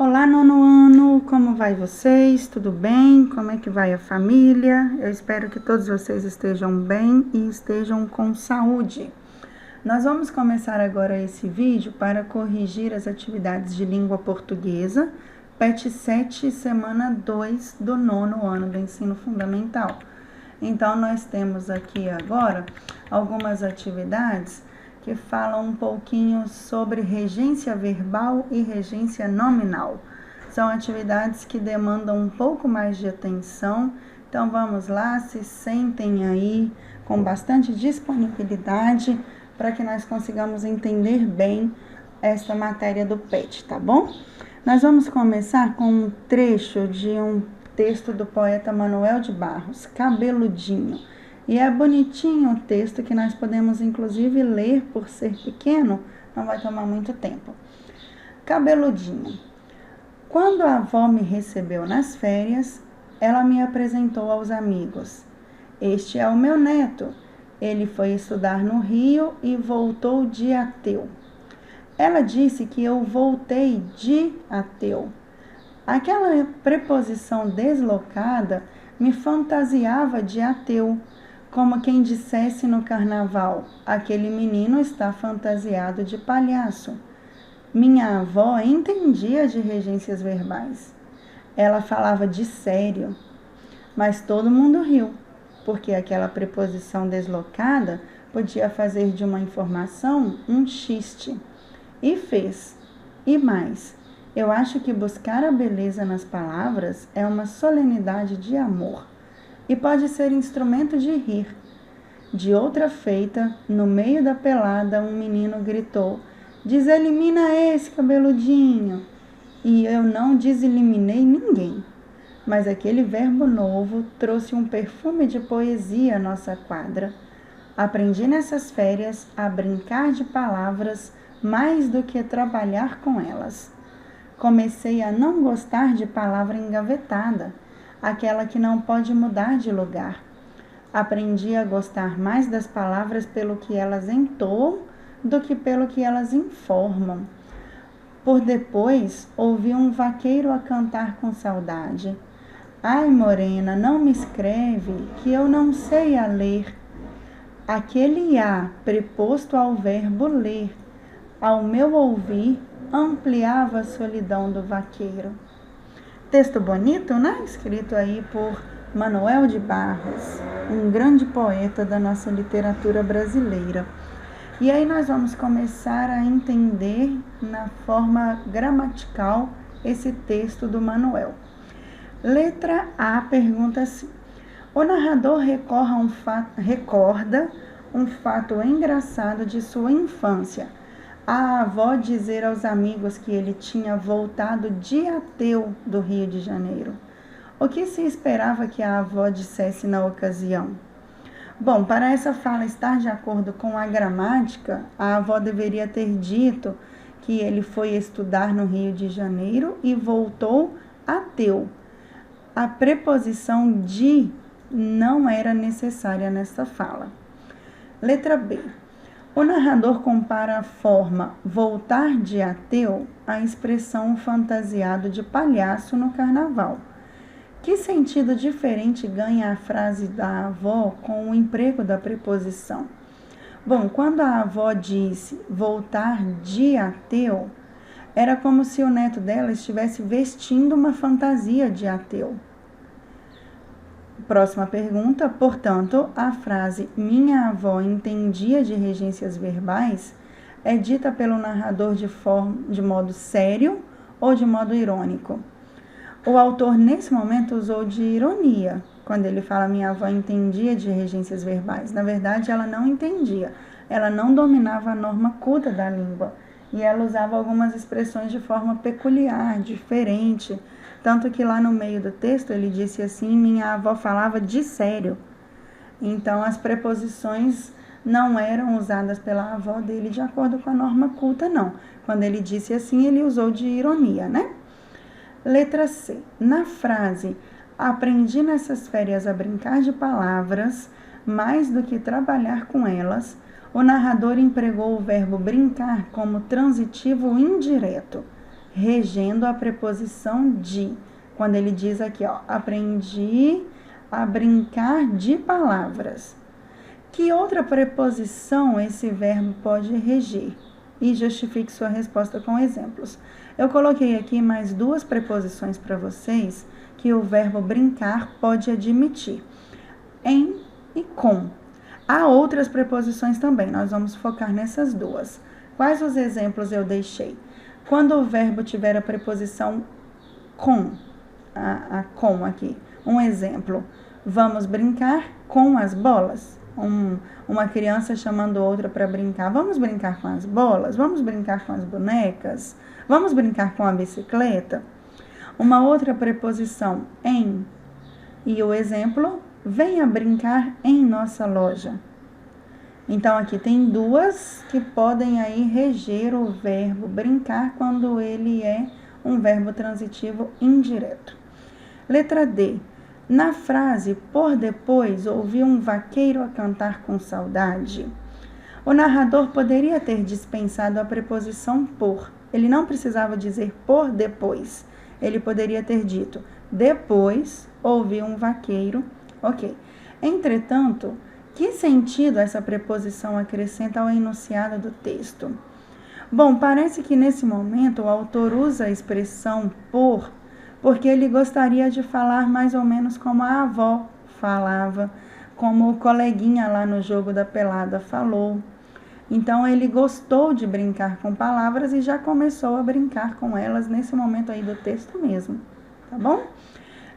Olá, nono ano, como vai vocês? Tudo bem? Como é que vai a família? Eu espero que todos vocês estejam bem e estejam com saúde. Nós vamos começar agora esse vídeo para corrigir as atividades de língua portuguesa, PET 7, semana 2 do nono ano do ensino fundamental. Então, nós temos aqui agora algumas atividades que falam um pouquinho sobre regência verbal e regência nominal. São atividades que demandam um pouco mais de atenção. Então, vamos lá, se sentem aí com bastante disponibilidade para que nós consigamos entender bem esta matéria do PET, tá bom? Nós vamos começar com um trecho de um texto do poeta Manuel de Barros, Cabeludinho. E é bonitinho o texto que nós podemos inclusive ler por ser pequeno, não vai tomar muito tempo. Cabeludinho. Quando a avó me recebeu nas férias, ela me apresentou aos amigos. Este é o meu neto. Ele foi estudar no Rio e voltou de ateu. Ela disse que eu voltei de ateu. Aquela preposição deslocada me fantasiava de ateu, como quem dissesse no carnaval, aquele menino está fantasiado de palhaço. Minha avó entendia de regências verbais. Ela falava de sério, mas todo mundo riu, porque aquela preposição deslocada podia fazer de uma informação um xiste. E fez. E mais, eu acho que buscar a beleza nas palavras é uma solenidade de amor e pode ser instrumento de rir. De outra feita, no meio da pelada, um menino gritou: "Deselimina esse, cabeludinho!" E eu não deseliminei ninguém. Mas aquele verbo novo trouxe um perfume de poesia à nossa quadra. Aprendi nessas férias a brincar de palavras mais do que trabalhar com elas. Comecei a não gostar de palavra engavetada, aquela que não pode mudar de lugar. Aprendi a gostar mais das palavras pelo que elas entoam do que pelo que elas informam. Por depois, ouvi um vaqueiro a cantar com saudade. Ai, morena, não me escreve, que eu não sei a ler. Aquele a preposto ao verbo ler, ao meu ouvir, ampliava a solidão do vaqueiro. Texto bonito, né? Escrito aí por Manuel de Barros, um grande poeta da nossa literatura brasileira. E aí nós vamos começar a entender na forma gramatical esse texto do Manuel. Letra A pergunta assim: o narrador recorda um fato engraçado de sua infância. A avó dizer aos amigos que ele tinha voltado de ateu do Rio de Janeiro. O que se esperava que a avó dissesse na ocasião? Bom, para essa fala estar de acordo com a gramática, a avó deveria ter dito que ele foi estudar no Rio de Janeiro e voltou ateu. A preposição de não era necessária nessa fala. Letra B. O narrador compara a forma voltar de ateu à expressão fantasiado de palhaço no carnaval. Que sentido diferente ganha a frase da avó com o emprego da preposição? Bom, quando a avó disse voltar de ateu, era como se o neto dela estivesse vestindo uma fantasia de ateu. Próxima pergunta, portanto, a frase minha avó entendia de regências verbais é dita pelo narrador de modo sério ou de modo irônico? O autor, nesse momento, usou de ironia, quando ele fala minha avó entendia de regências verbais. Na verdade, ela não entendia, ela não dominava a norma culta da língua, e ela usava algumas expressões de forma peculiar, diferente, tanto que lá no meio do texto ele disse assim, minha avó falava de sério. Então, as preposições não eram usadas pela avó dele de acordo com a norma culta, não. Quando ele disse assim, ele usou de ironia, né? Letra C. Na frase, aprendi nessas férias a brincar de palavras, mais do que trabalhar com elas, o narrador empregou o verbo brincar como transitivo indireto. regendo a preposição de. Quando ele diz aqui, ó, aprendi a brincar de palavras. Que outra preposição esse verbo pode reger? E justifique sua resposta com exemplos. Eu coloquei aqui mais 2 preposições para vocês que o verbo brincar pode admitir. Em e com. Há outras preposições também, nós vamos focar nessas 2. Quais os exemplos eu deixei? Quando o verbo tiver a preposição com, a com aqui. Um exemplo, vamos brincar com as bolas. Uma criança chamando outra para brincar. Vamos brincar com as bolas? Vamos brincar com as bonecas? Vamos brincar com a bicicleta? Uma outra preposição, em. E o exemplo, venha brincar em nossa loja. Então, aqui tem 2 que podem aí reger o verbo brincar quando ele é um verbo transitivo indireto. Letra D. Na frase, por depois, ouvi um vaqueiro a cantar com saudade. O narrador poderia ter dispensado a preposição por. Ele não precisava dizer por depois. Ele poderia ter dito, depois ouvi um vaqueiro. Ok. Entretanto, que sentido essa preposição acrescenta ao enunciado do texto? Bom, parece que nesse momento o autor usa a expressão por, porque ele gostaria de falar mais ou menos como a avó falava, como o coleguinha lá no jogo da pelada falou. Então, ele gostou de brincar com palavras e já começou a brincar com elas nesse momento aí do texto mesmo, tá bom?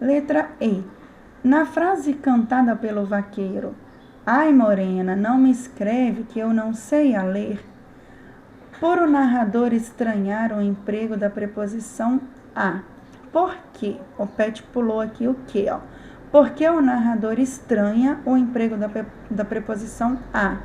Letra E. Na frase cantada pelo vaqueiro, ai, morena, não me escreve que eu não sei a ler, por o narrador estranhar o emprego da preposição a. Por quê? O Pet pulou aqui o quê? Ó? Porque o narrador estranha o emprego da preposição a.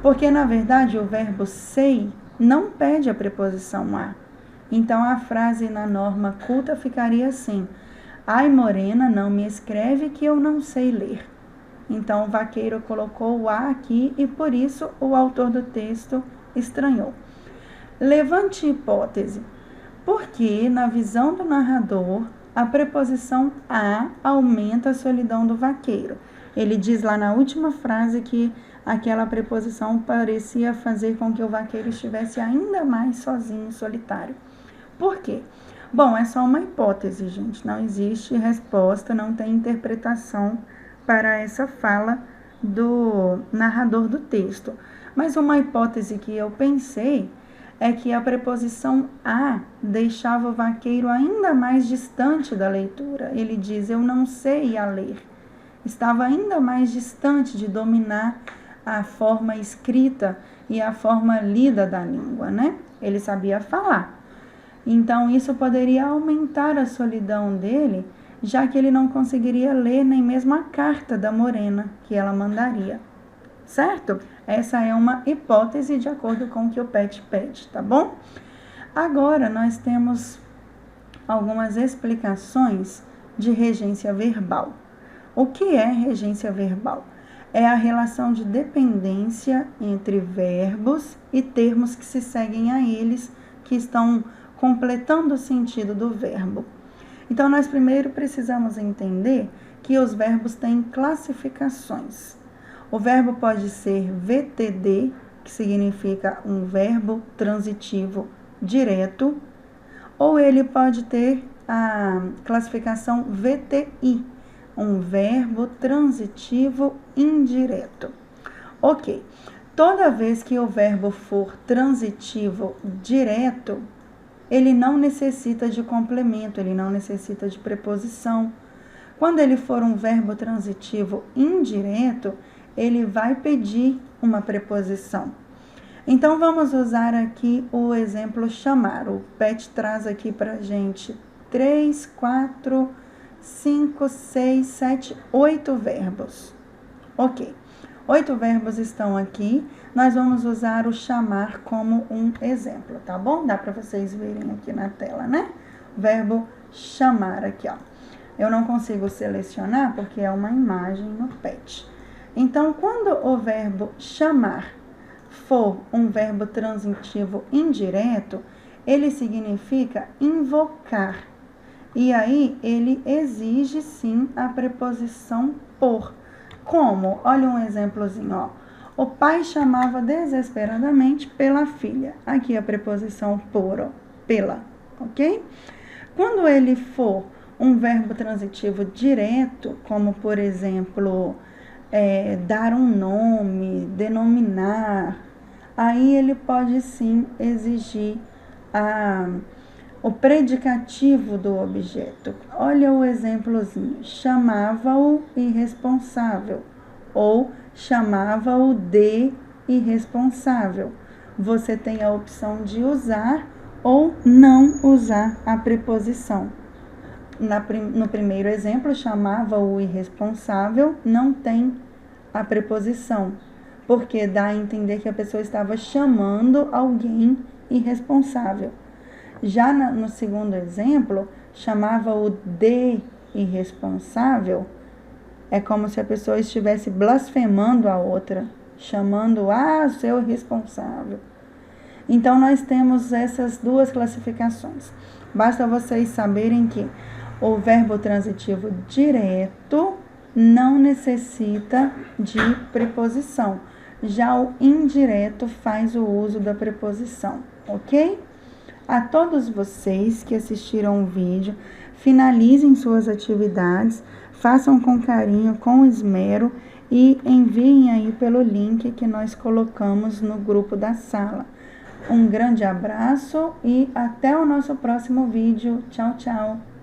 Porque, na verdade, o verbo sei não pede a preposição a. Então, a frase na norma culta ficaria assim, ai, morena, não me escreve que eu não sei ler. Então, o vaqueiro colocou o a aqui e, por isso, o autor do texto estranhou. Levante hipótese. Porque, na visão do narrador, a preposição a aumenta a solidão do vaqueiro. Ele diz lá na última frase que aquela preposição parecia fazer com que o vaqueiro estivesse ainda mais sozinho, solitário. Por quê? Bom, é só uma hipótese, gente. Não existe resposta, não tem interpretação para essa fala do narrador do texto. Mas uma hipótese que eu pensei é que a preposição a deixava o vaqueiro ainda mais distante da leitura. Ele diz, eu não sei a ler. Estava ainda mais distante de dominar a forma escrita e a forma lida da língua, né? Ele sabia falar. Então, isso poderia aumentar a solidão dele, já que ele não conseguiria ler nem mesmo a carta da morena que ela mandaria. Certo? Essa é uma hipótese de acordo com o que o Pet pede, tá bom? Agora, nós temos algumas explicações de regência verbal. O que é regência verbal? É a relação de dependência entre verbos e termos que se seguem a eles, que estão completando o sentido do verbo. Então, nós primeiro precisamos entender que os verbos têm classificações. O verbo pode ser VTD, que significa um verbo transitivo direto, ou ele pode ter a classificação VTI, um verbo transitivo indireto. Ok, toda vez que o verbo for transitivo direto, ele não necessita de complemento, ele não necessita de preposição. Quando ele for um verbo transitivo indireto, ele vai pedir uma preposição. Então, vamos usar aqui o exemplo chamar. O Pet traz aqui para a gente 3, 4, 5, 6, 7, 8 verbos. Ok, 8 verbos estão aqui. Nós vamos usar o chamar como um exemplo, tá bom? Dá para vocês verem aqui na tela, né? Verbo chamar aqui, ó. Eu não consigo selecionar porque é uma imagem no Pet. Então, quando o verbo chamar for um verbo transitivo indireto, ele significa invocar. E aí, ele exige sim a preposição por. Como? Olha um exemplozinho, ó. O pai chamava desesperadamente pela filha. Aqui a preposição por, ó, pela, ok? Quando ele for um verbo transitivo direto, como por exemplo, dar um nome, denominar, aí ele pode sim exigir o predicativo do objeto. Olha o exemplozinho: chamava-o irresponsável ou chamava-o de irresponsável. Você tem a opção de usar ou não usar a preposição. No primeiro exemplo, chamava-o irresponsável, não tem a preposição, porque dá a entender que a pessoa estava chamando alguém irresponsável. Já no segundo exemplo, chamava-o de irresponsável, é como se a pessoa estivesse blasfemando a outra, chamando seu irresponsável. Então, nós temos essas duas classificações. Basta vocês saberem que o verbo transitivo direto não necessita de preposição. Já o indireto faz o uso da preposição, ok? A todos vocês que assistiram o vídeo, finalizem suas atividades, façam com carinho, com esmero e enviem aí pelo link que nós colocamos no grupo da sala. Um grande abraço e até o nosso próximo vídeo. Tchau, tchau!